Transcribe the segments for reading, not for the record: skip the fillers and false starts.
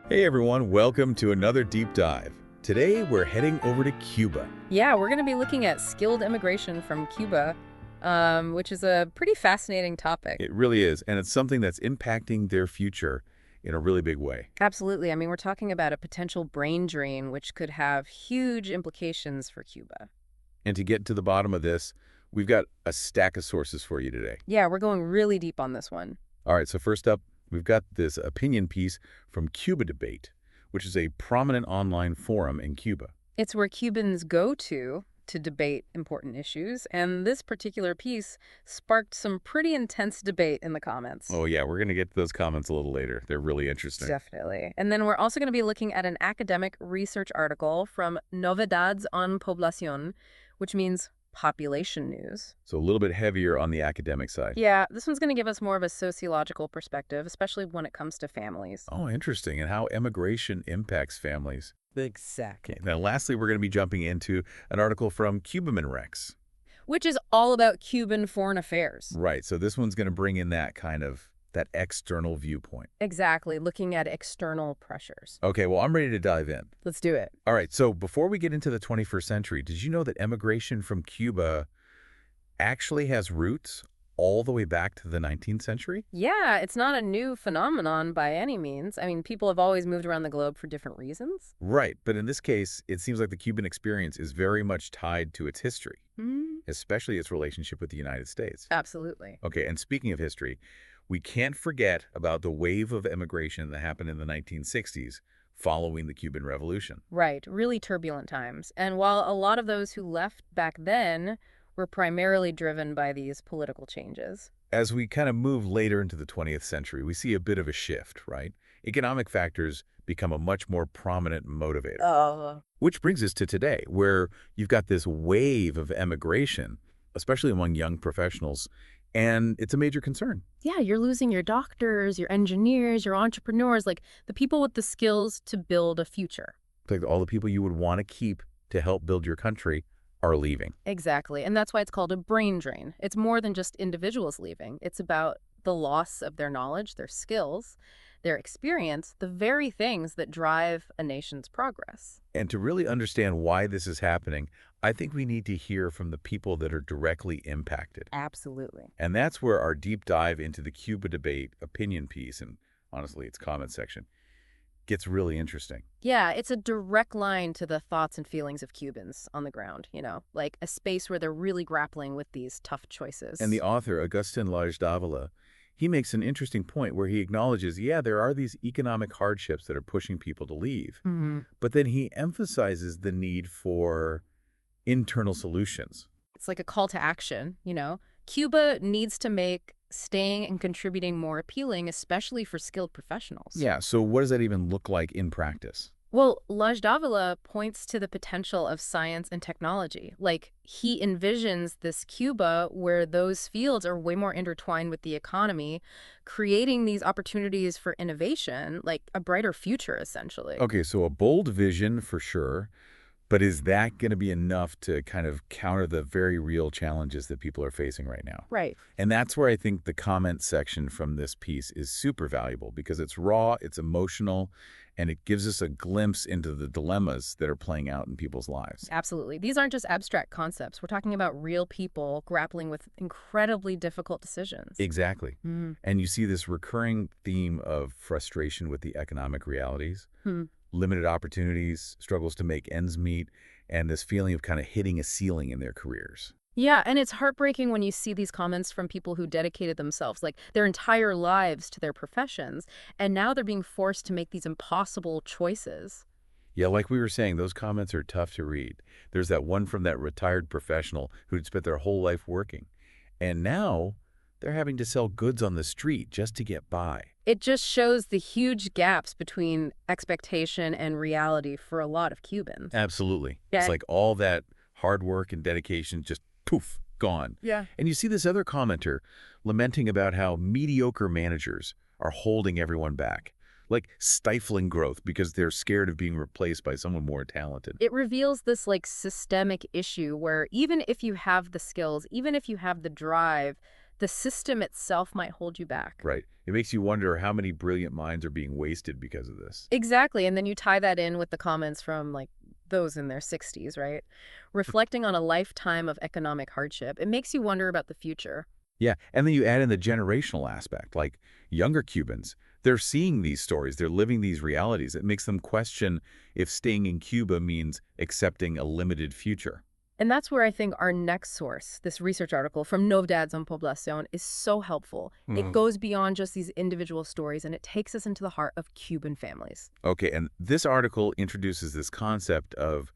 Hey everyone, welcome to another deep dive. Today we're heading over to Cuba. Yeah, we're going to be looking at skilled immigration from Cuba, which is a pretty fascinating topic. It really is, and it's something that's impacting their future in a really big way. Absolutely. I mean, we're talking about a potential brain drain, which could have huge implications for Cuba. And to get to the bottom of this, we've got a stack of sources for you today. Yeah, we're going really deep on this one. All right, so first up, we've got this opinion piece from Cuba Debate, which is a prominent online forum in Cuba. It's where Cubans go to debate important issues, and this particular piece sparked some pretty intense debate in the comments. Oh yeah, we're going to get to those comments a little later. They're really interesting. Definitely. And then we're also going to be looking at an academic research article from Novedades en Población, which means population news. So a little bit heavier on the academic side. Yeah, this one's going to give us more of a sociological perspective, especially when it comes to families. Oh, interesting. And how immigration impacts families. Exactly. Okay, now lastly, we're going to be jumping into an article from Cubaman Rex. Which is all about Cuban foreign affairs. Right, so this one's going to bring in that external viewpoint. Exactly, looking at external pressures. Okay, well, I'm ready to dive in. Let's do it. All right, so before we get into the 21st century, did you know that emigration from Cuba actually has roots all the way back to the 19th century? Yeah, it's not a new phenomenon by any means. I mean, people have always moved around the globe for different reasons. Right, but in this case, it seems like the Cuban experience is very much tied to its history, especially its relationship with the United States. Absolutely. Okay, and speaking of history, we can't forget about the wave of immigration that happened in the 1960s following the Cuban Revolution. Right, really turbulent times. And while a lot of those who left back then were primarily driven by these political changes. As we kind of move later into the 20th century, we see a bit of a shift, right? Economic factors become a much more prominent motivator. Which brings us to today, where you've got this wave of emigration, especially among young professionals, and it's a major concern. Yeah, you're losing your doctors, your engineers, your entrepreneurs, like the people with the skills to build a future. Like all the people you would want to keep to help build your country are leaving. Exactly, and that's why it's called a brain drain. It's more than just individuals leaving. It's about the loss of their knowledge, their skills, their experience, the very things that drive a nation's progress. And to really understand why this is happening, I think we need to hear from the people that are directly impacted. Absolutely. And that's where our deep dive into the Cuba Debate opinion piece, and honestly, its comment section, gets really interesting. Yeah, it's a direct line to the thoughts and feelings of Cubans on the ground, like a space where they're really grappling with these tough choices. And the author, Agustin Lage Davila, he makes an interesting point where he acknowledges, yeah, there are these economic hardships that are pushing people to leave. But then he emphasizes the need for internal solutions. It's like a call to action, Cuba needs to make staying and contributing more appealing, especially for skilled professionals. Yeah, so what does that even look like in practice? Well, Lage Davila points to the potential of science and technology. Like, he envisions this Cuba where those fields are way more intertwined with the economy, creating these opportunities for innovation, like a brighter future, essentially. Okay, so a bold vision for sure, but is that going to be enough to kind of counter the very real challenges that people are facing right now? Right. And that's where I think the comment section from this piece is super valuable because it's raw, it's emotional, and it gives us a glimpse into the dilemmas that are playing out in people's lives. Absolutely. These aren't just abstract concepts. We're talking about real people grappling with incredibly difficult decisions. Exactly. And you see this recurring theme of frustration with the economic realities. Limited opportunities, struggles to make ends meet, and this feeling of kind of hitting a ceiling in their careers. Yeah, and it's heartbreaking when you see these comments from people who dedicated themselves, like their entire lives to their professions, and now they're being forced to make these impossible choices. Yeah, like we were saying, those comments are tough to read. There's that one from that retired professional who'd spent their whole life working, and now they're having to sell goods on the street just to get by. It just shows the huge gaps between expectation and reality for a lot of Cubans. Absolutely. Yeah. It's like all that hard work and dedication just poof, gone. Yeah. And you see this other commenter lamenting about how mediocre managers are holding everyone back, like stifling growth because they're scared of being replaced by someone more talented. It reveals this systemic issue where even if you have the skills, even if you have the drive, The system itself might hold you back. Right. It makes you wonder how many brilliant minds are being wasted because of this. Exactly. And then you tie that in with the comments from like those in their 60s, right? Reflecting on a lifetime of economic hardship, it makes you wonder about the future. Yeah, and then you add in the generational aspect, like younger Cubans. They're seeing these stories, they're living these realities. It makes them question if staying in Cuba means accepting a limited future. And that's where I think our next source, this research article from Novedades en Población, is so helpful. It goes beyond just these individual stories, and it takes us into the heart of Cuban families. Okay, and this article introduces this concept of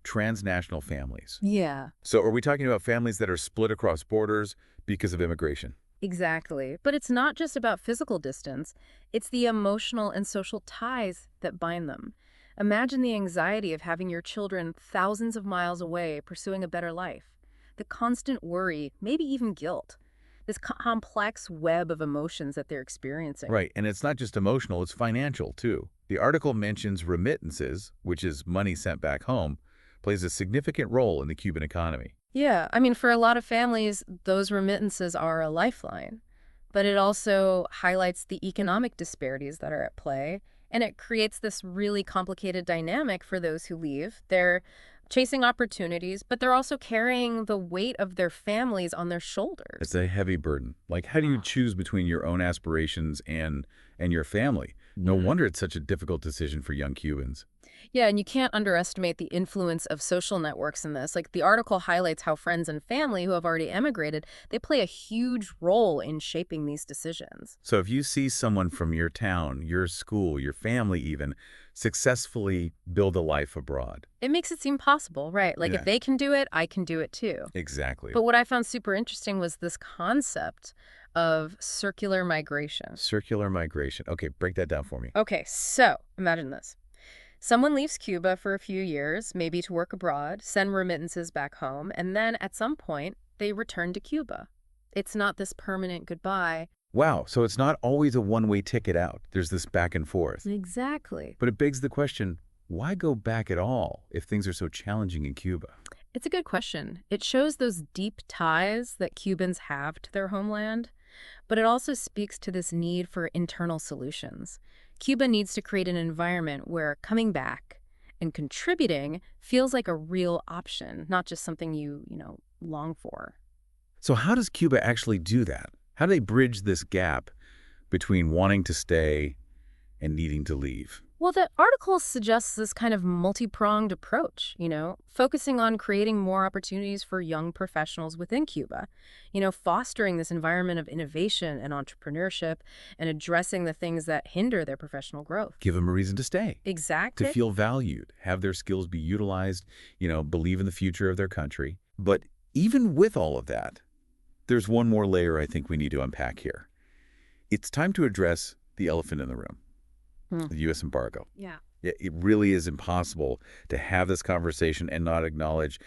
transnational families. Yeah. So are we talking about families that are split across borders because of immigration? Exactly. But it's not just about physical distance. It's the emotional and social ties that bind them. Imagine the anxiety of having your children thousands of miles away pursuing a better life. The constant worry, maybe even guilt. This complex web of emotions that they're experiencing. Right, and it's not just emotional, it's financial too. The article mentions remittances, which is money sent back home, plays a significant role in the Cuban economy. Yeah, I mean, for a lot of families, those remittances are a lifeline. But it also highlights the economic disparities that are at play, and it creates this really complicated dynamic for those who leave. They're chasing opportunities, but they're also carrying the weight of their families on their shoulders. It's a heavy burden. Like, how do you choose between your own aspirations and your family? No wonder it's such a difficult decision for young Cubans. Yeah, and you can't underestimate the influence of social networks in this. Like, the article highlights how friends and family who have already emigrated, they play a huge role in shaping these decisions. So if you see someone from your town, your school, your family even, successfully build a life abroad. It makes it seem possible, right? Like, if they can do it, I can do it too. Exactly. But what I found super interesting was this concept of circular migration. Circular migration. Okay, break that down for me. Okay, so imagine this. Someone leaves Cuba for a few years, maybe to work abroad, send remittances back home, and then at some point, they return to Cuba. It's not this permanent goodbye. Wow, so it's not always a one-way ticket out. There's this back and forth. Exactly. But it begs the question, why go back at all if things are so challenging in Cuba? It's a good question. It shows those deep ties that Cubans have to their homeland, but it also speaks to this need for internal solutions. Cuba needs to create an environment where coming back and contributing feels like a real option, not just something you long for. So how does Cuba actually do that? How do they bridge this gap between wanting to stay and needing to leave? Well, the article suggests this kind of multi-pronged approach, focusing on creating more opportunities for young professionals within Cuba, fostering this environment of innovation and entrepreneurship and addressing the things that hinder their professional growth. Give them a reason to stay. Exactly. To feel valued, have their skills be utilized, believe in the future of their country. But even with all of that, there's one more layer I think we need to unpack here. It's time to address the elephant in the room. The U.S. embargo. Yeah. It really is impossible to have this conversation and not acknowledge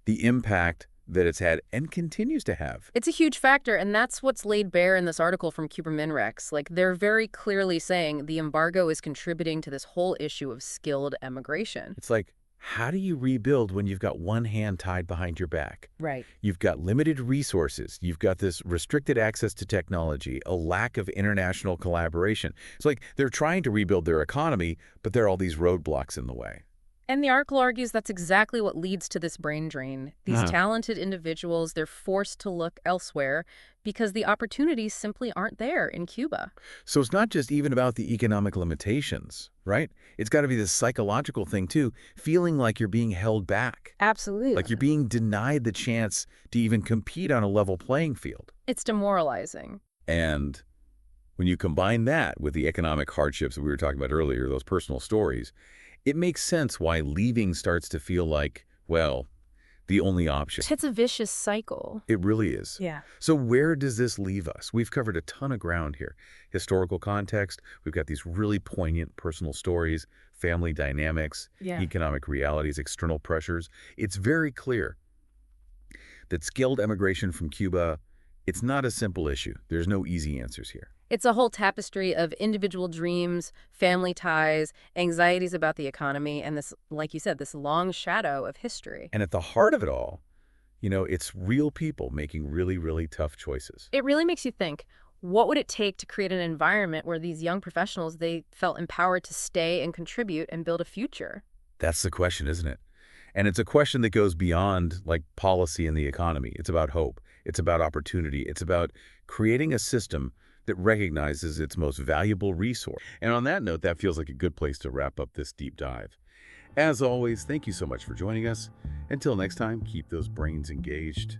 the impact that it's had and continues to have. It's a huge factor, and that's what's laid bare in this article from Cuban Minrex. Like, they're very clearly saying the embargo is contributing to this whole issue of skilled emigration. It's like, how do you rebuild when you've got one hand tied behind your back? Right. You've got limited resources. You've got this restricted access to technology, a lack of international collaboration. It's like they're trying to rebuild their economy, but there are all these roadblocks in the way. And the article argues that's exactly what leads to this brain drain. These talented individuals, they're forced to look elsewhere because the opportunities simply aren't there in Cuba. So it's not just even about the economic limitations, right? It's got to be this psychological thing too, feeling like you're being held back. Absolutely. Like you're being denied the chance to even compete on a level playing field. It's demoralizing. And when you combine that with the economic hardships that we were talking about earlier, those personal stories, it makes sense why leaving starts to feel like, well, the only option. It's a vicious cycle. It really is. Yeah. So where does this leave us? We've covered a ton of ground here. Historical context, we've got these really poignant personal stories, family dynamics, economic realities, external pressures. It's very clear that skilled emigration from Cuba, it's not a simple issue. There's no easy answers here. It's a whole tapestry of individual dreams, family ties, anxieties about the economy, and this, like you said, this long shadow of history. And at the heart of it all, It's real people making really, really tough choices. It really makes you think, what would it take to create an environment where these young professionals, they felt empowered to stay and contribute and build a future? That's the question, isn't it? And it's a question that goes beyond like policy and the economy. It's about hope. It's about opportunity. It's about creating a system that recognizes its most valuable resource. And on that note, that feels like a good place to wrap up this deep dive. As always, thank you so much for joining us. Until next time, keep those brains engaged.